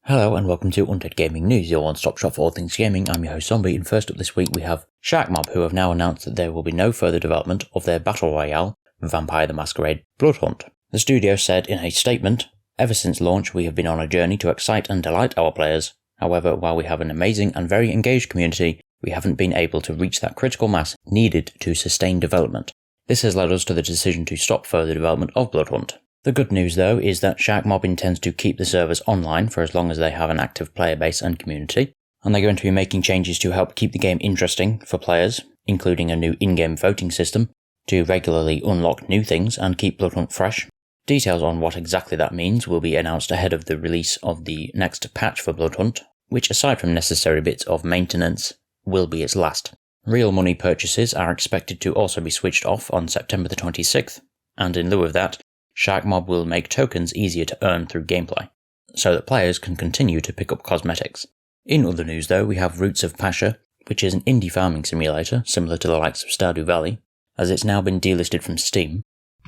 Hello and welcome to Undead Gaming News, your one-stop shop for all things gaming. I'm your host Zombie, and first up this week we have Sharkmob, who have now announced that there will be no further development of their Battle Royale, Vampire the Masquerade Bloodhunt. The studio said in a statement, "Ever since launch we have been on a journey to excite and delight our players. However, while we have an amazing and very engaged community, we haven't been able to reach that critical mass needed to sustain development. This has led us to the decision to stop further development of Bloodhunt." The good news though is that Sharkmob intends to keep the servers online for as long as they have an active player base and community, and they're going to be making changes to help keep the game interesting for players, including a new in-game voting system to regularly unlock new things and keep Bloodhunt fresh. Details on what exactly that means will be announced ahead of the release of the next patch for Bloodhunt, which aside from necessary bits of maintenance, will be its last. Real money purchases are expected to also be switched off on September the 26th, and in lieu of that, Sharkmob will make tokens easier to earn through gameplay, so that players can continue to pick up cosmetics. In other news though, we have Roots of Pacha, which is an indie farming simulator similar to the likes of Stardew Valley, as it's now been delisted from Steam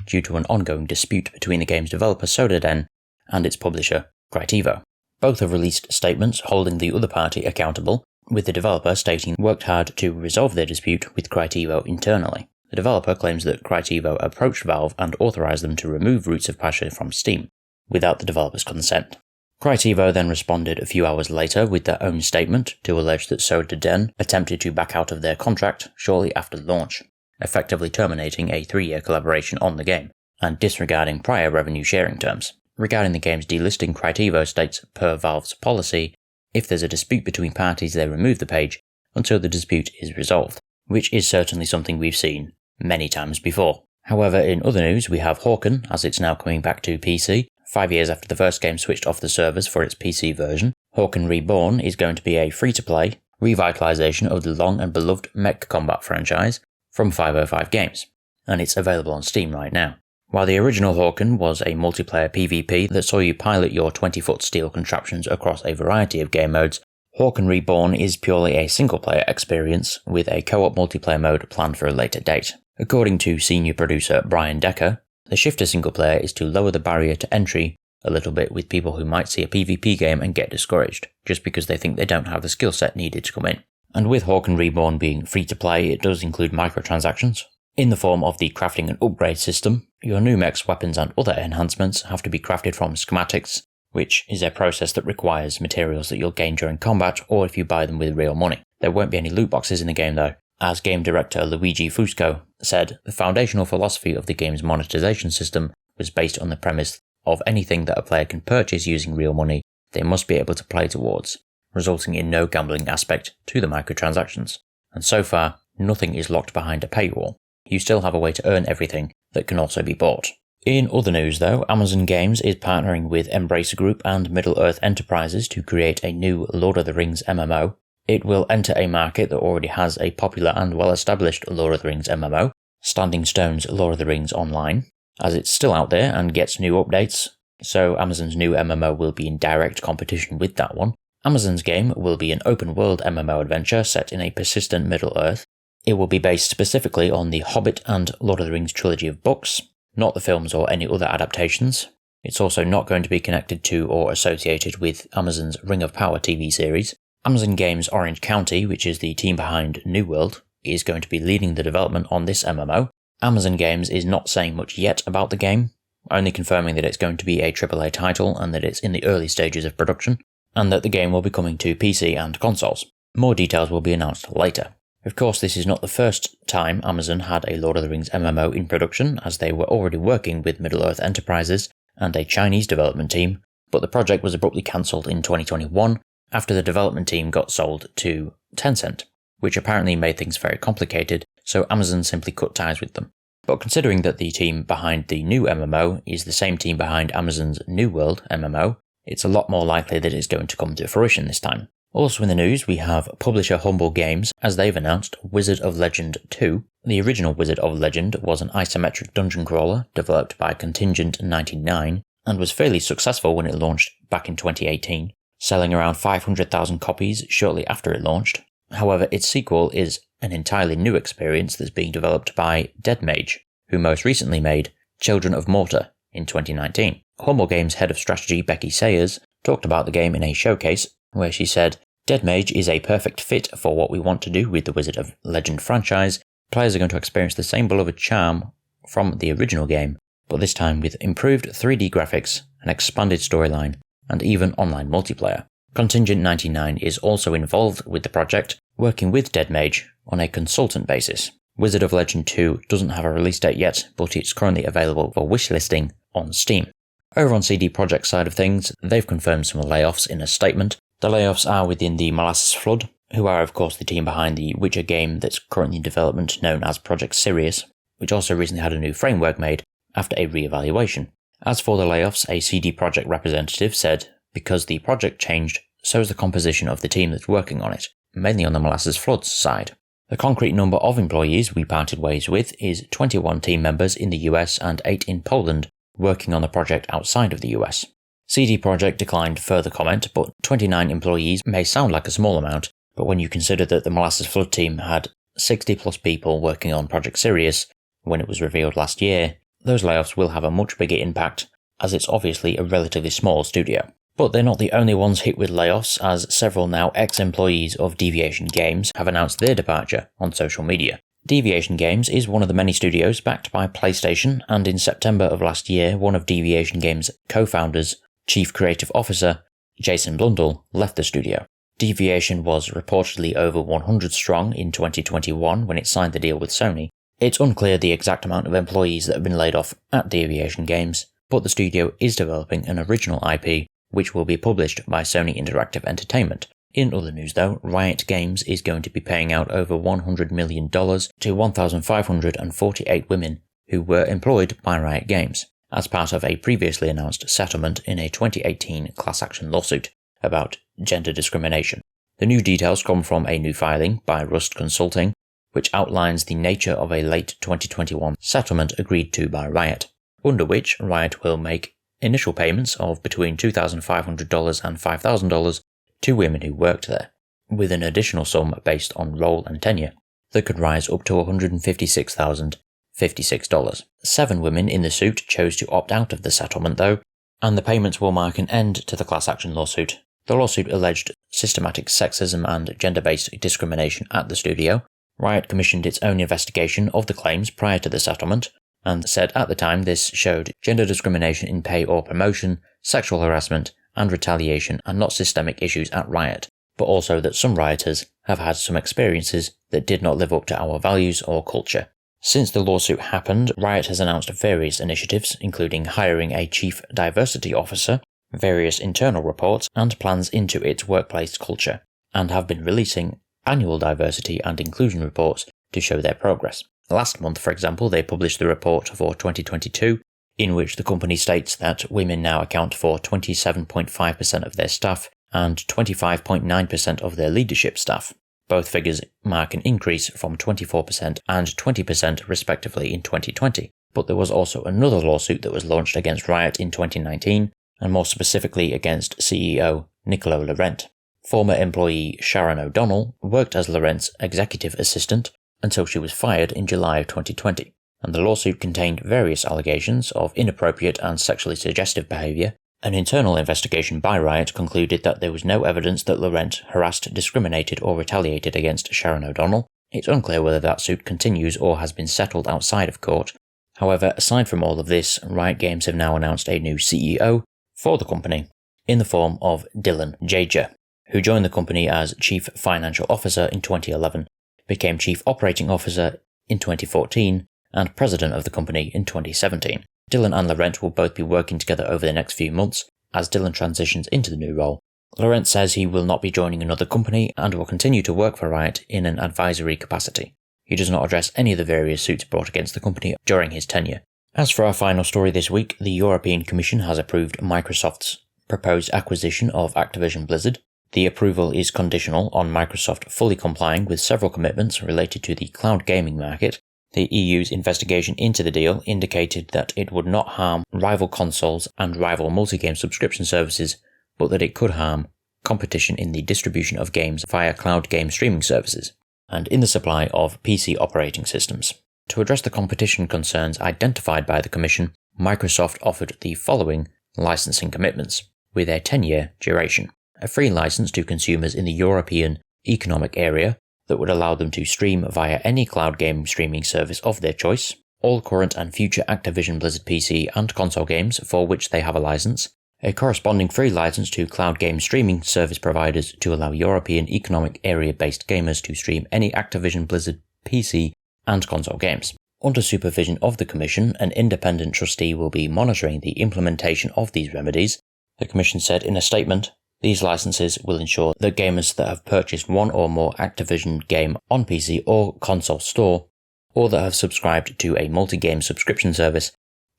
due to an ongoing dispute between the game's developer Sodaden and its publisher Critevo. Both have released statements holding the other party accountable, with the developer stating they worked hard to resolve their dispute with Critevo internally. The developer claims that Critevo approached Valve and authorised them to remove Roots of Pacha from Steam, without the developer's consent. Critevo then responded a few hours later with their own statement to allege that Sodaden attempted to back out of their contract shortly after launch, effectively terminating a 3-year collaboration on the game, and disregarding prior revenue sharing terms. Regarding the game's delisting, Critevo states, per Valve's policy, if there's a dispute between parties they remove the page until the dispute is resolved, which is certainly something we've seen many times before. However, in other news, we have Hawken, as it's now coming back to PC. 5 years after the first game switched off the servers for its PC version, Hawken Reborn is going to be a free-to-play revitalisation of the long and beloved mech combat franchise from 505 Games, and it's available on Steam right now. While the original Hawken was a multiplayer PvP that saw you pilot your 20-foot steel contraptions across a variety of game modes, Hawken Reborn is purely a single-player experience with a co-op multiplayer mode planned for a later date. According to senior producer Brian Decker, the shift to single player is to lower the barrier to entry a little bit with people who might see a PvP game and get discouraged, just because they think they don't have the skill set needed to come in. And with Hawken Reborn being free to play, it does include microtransactions. In the form of the crafting and upgrade system, your new mech's weapons and other enhancements have to be crafted from schematics, which is a process that requires materials that you'll gain during combat or if you buy them with real money. There won't be any loot boxes in the game though. As game director Luigi Fusco said, the foundational philosophy of the game's monetization system was based on the premise of anything that a player can purchase using real money, they must be able to play towards, resulting in no gambling aspect to the microtransactions. And so far, nothing is locked behind a paywall. You still have a way to earn everything that can also be bought. In other news though, Amazon Games is partnering with Embracer Group and Middle-earth Enterprises to create a new Lord of the Rings MMO. It will enter a market that already has a popular and well-established Lord of the Rings MMO, Standing Stone's Lord of the Rings Online, as it's still out there and gets new updates, so Amazon's new MMO will be in direct competition with that one. Amazon's game will be an open-world MMO adventure set in a persistent Middle-earth. It will be based specifically on the Hobbit and Lord of the Rings trilogy of books, not the films or any other adaptations. It's also not going to be connected to or associated with Amazon's Ring of Power TV series. Amazon Games Orange County, which is the team behind New World, is going to be leading the development on this MMO. Amazon Games is not saying much yet about the game, only confirming that it's going to be a AAA title and that it's in the early stages of production, and that the game will be coming to PC and consoles. More details will be announced later. Of course, this is not the first time Amazon had a Lord of the Rings MMO in production, as they were already working with Middle-earth Enterprises and a Chinese development team, but the project was abruptly cancelled in 2021 after the development team got sold to Tencent, which apparently made things very complicated, so Amazon simply cut ties with them. But considering that the team behind the new MMO is the same team behind Amazon's New World MMO, it's a lot more likely that it's going to come to fruition this time. Also in the news, we have publisher Humble Games, as they've announced Wizard of Legend 2. The original Wizard of Legend was an isometric dungeon crawler developed by Contingent 99 and was fairly successful when it launched back in 2018, selling around 500,000 copies shortly after it launched. However, its sequel is an entirely new experience that's being developed by Dead Mage, who most recently made Children of Mortar in 2019. Humble Games head of strategy Becky Sayers talked about the game in a showcase where she said, "Dead Mage is a perfect fit for what we want to do with the Wizard of Legend franchise. Players are going to experience the same beloved charm from the original game, but this time with improved 3D graphics, an expanded storyline, and even online multiplayer." Contingent 99 is also involved with the project, working with Dead Mage on a consultant basis. Wizard of Legend 2 doesn't have a release date yet, but it's currently available for wishlisting on Steam. Over on CD Projekt's side of things, they've confirmed some layoffs in a statement. The layoffs are within the Molasses Flood, who are of course the team behind the Witcher game that's currently in development known as Project Sirius, which also recently had a new framework made after a re-evaluation. As for the layoffs, a CD Projekt representative said, "Because the project changed, so is the composition of the team that's working on it, mainly on the Molasses Flood side." The concrete number of employees we parted ways with is 21 team members in the US and 8 in Poland, working on the project outside of the US. CD Projekt declined further comment, but 29 employees may sound like a small amount, but when you consider that the Molasses Flood team had 60 plus people working on Project Sirius when it was revealed last year, those layoffs will have a much bigger impact, as it's obviously a relatively small studio. But they're not the only ones hit with layoffs, as several now ex-employees of Deviation Games have announced their departure on social media. Deviation Games is one of the many studios backed by PlayStation, and in September of last year, one of Deviation Games' co-founders, Chief Creative Officer, Jason Blundell, left the studio. Deviation was reportedly over 100 strong in 2021 when it signed the deal with Sony. It's unclear the exact amount of employees that have been laid off at Deviation Games, but the studio is developing an original IP which will be published by Sony Interactive Entertainment. In other news though, Riot Games is going to be paying out over $100 million to 1,548 women who were employed by Riot Games, as part of a previously announced settlement in a 2018 class action lawsuit about gender discrimination. The new details come from a new filing by Rust Consulting, which outlines the nature of a late 2021 settlement agreed to by Riot, under which Riot will make initial payments of between $2,500 and $5,000 to women who worked there, with an additional sum based on role and tenure that could rise up to $156,056. 7 women in the suit chose to opt out of the settlement though, and the payments will mark an end to the class action lawsuit. The lawsuit alleged systematic sexism and gender-based discrimination at the studio. Riot commissioned its own investigation of the claims prior to the settlement, and said at the time this showed gender discrimination in pay or promotion, sexual harassment, and retaliation are not systemic issues at Riot, but also that some rioters have had some experiences that did not live up to our values or culture. Since the lawsuit happened, Riot has announced various initiatives, including hiring a chief diversity officer, various internal reports, and plans into its workplace culture, and have been releasing annual diversity and inclusion reports to show their progress. Last month, for example, they published the report for 2022, in which the company states that women now account for 27.5% of their staff and 25.9% of their leadership staff. Both figures mark an increase from 24% and 20% respectively in 2020. But there was also another lawsuit that was launched against Riot in 2019, and more specifically against CEO Nicolo Laurent. Former employee Sharon O'Donnell worked as Laurent's executive assistant until she was fired in July of 2020, and the lawsuit contained various allegations of inappropriate and sexually suggestive behaviour. An internal investigation by Riot concluded that there was no evidence that Laurent harassed, discriminated or retaliated against Sharon O'Donnell. It's unclear whether that suit continues or has been settled outside of court. However, aside from all of this, Riot Games have now announced a new CEO for the company, in the form of Dylan Jager, who joined the company as Chief Financial Officer in 2011, became Chief Operating Officer in 2014, and President of the company in 2017. Dylan and Laurent will both be working together over the next few months as Dylan transitions into the new role. Laurent says he will not be joining another company and will continue to work for Riot in an advisory capacity. He does not address any of the various suits brought against the company during his tenure. As for our final story this week, the European Commission has approved Microsoft's proposed acquisition of Activision Blizzard. The approval is conditional on Microsoft fully complying with several commitments related to the cloud gaming market. The EU's investigation into the deal indicated that it would not harm rival consoles and rival multi-game subscription services, but that it could harm competition in the distribution of games via cloud game streaming services, and in the supply of PC operating systems. To address the competition concerns identified by the Commission, Microsoft offered the following licensing commitments. with a 10-year duration. A free license to consumers in the European Economic Area that would allow them to stream via any cloud game streaming service of their choice, all current and future Activision Blizzard PC and console games for which they have a license, a corresponding free license to cloud game streaming service providers to allow European Economic Area-based gamers to stream any Activision Blizzard PC and console games. Under supervision of the Commission, an independent trustee will be monitoring the implementation of these remedies. The Commission said in a statement, "These licenses will ensure that gamers that have purchased one or more Activision game on PC or console store, or that have subscribed to a multi-game subscription service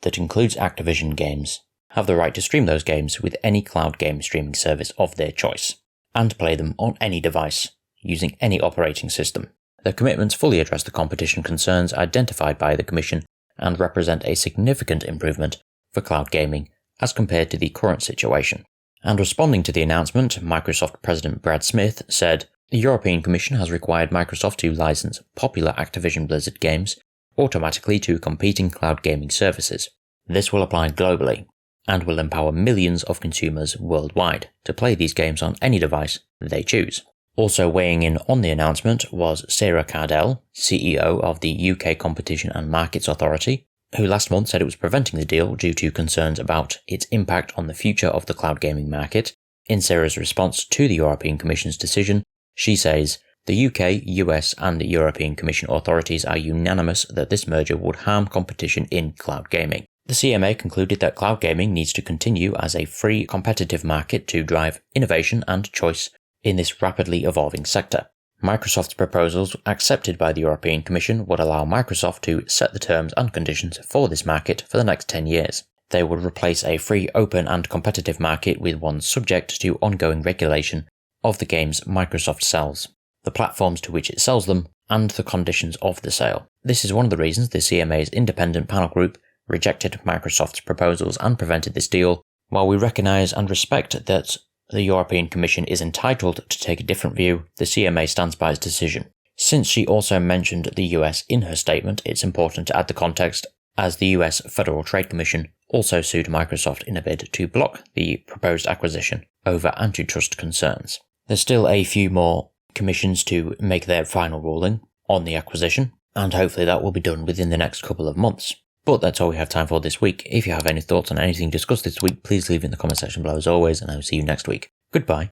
that includes Activision games, have the right to stream those games with any cloud game streaming service of their choice, and play them on any device, using any operating system." The commitments fully address the competition concerns identified by the Commission and represent a significant improvement for cloud gaming as compared to the current situation. And responding to the announcement, Microsoft President Brad Smith said, "The European Commission has required Microsoft to license popular Activision Blizzard games automatically to competing cloud gaming services. This will apply globally, and will empower millions of consumers worldwide to play these games on any device they choose." Also weighing in on the announcement was Sarah Cardell, CEO of the UK Competition and Markets Authority, who last month said it was preventing the deal due to concerns about its impact on the future of the cloud gaming market. In Sarah's response to the European Commission's decision, she says, "The UK, US and European Commission authorities are unanimous that this merger would harm competition in cloud gaming." The CMA concluded that cloud gaming needs to continue as a free, competitive market to drive innovation and choice in this rapidly evolving sector. Microsoft's proposals accepted by the European Commission would allow Microsoft to set the terms and conditions for this market for the next 10 years. They would replace a free, open and competitive market with one subject to ongoing regulation of the games Microsoft sells, the platforms to which it sells them, and the conditions of the sale. This is one of the reasons the CMA's independent panel group rejected Microsoft's proposals and prevented this deal. While we recognise and respect that the European Commission is entitled to take a different view, the CMA stands by its decision. Since she also mentioned the US in her statement, it's important to add the context, as the US Federal Trade Commission also sued Microsoft in a bid to block the proposed acquisition over antitrust concerns. There's still a few more commissions to make their final ruling on the acquisition, and hopefully that will be done within the next couple of months. But that's all we have time for this week. If you have any thoughts on anything discussed this week, please leave in the comment section below as always, and I will see you next week. Goodbye.